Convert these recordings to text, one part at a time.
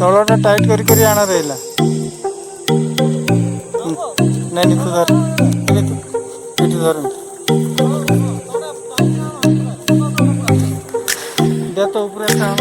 ତଳଟା ଟାଇଟ୍ କରି କରି ଆଣ ରହିଲା। ନାଇଁ ତୁ ଧର ଏଇଠି ଧର ଦେ ତ ଉପରେ ଆଣ।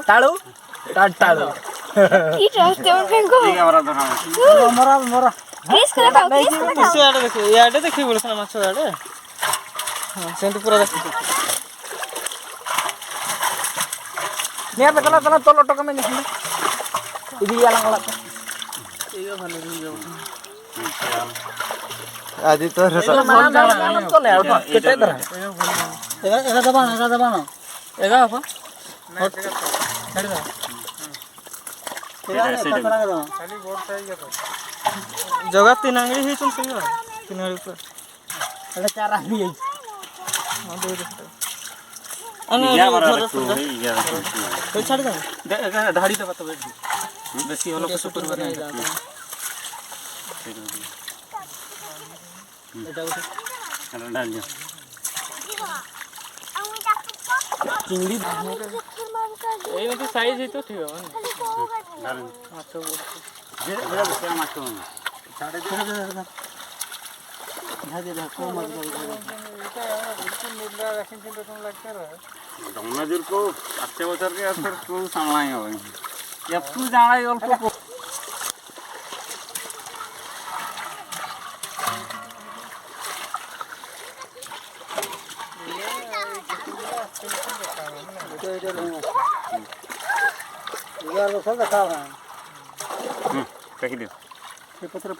ताळू ताळू इे देखी बोल माछ इे से पूरा देख तल टका में आज तो जगह तीन आंगड़ी ही तुम सही तीन आंगड़ी ऊपर चार आंगड़ी हां दे दे छाड़ दे धाड़ी दबा तो बेसी होलो के सुपर बना डाल दे चिंगड़ी ए तो साइज है तो ठीक है ना माछ जे बड़ा बड़ा माछ साढ़े दे दे को मत दमनाजुर को अच्छे बचर के फिर तू संभाल हो या तू जाना है अल्प पत्र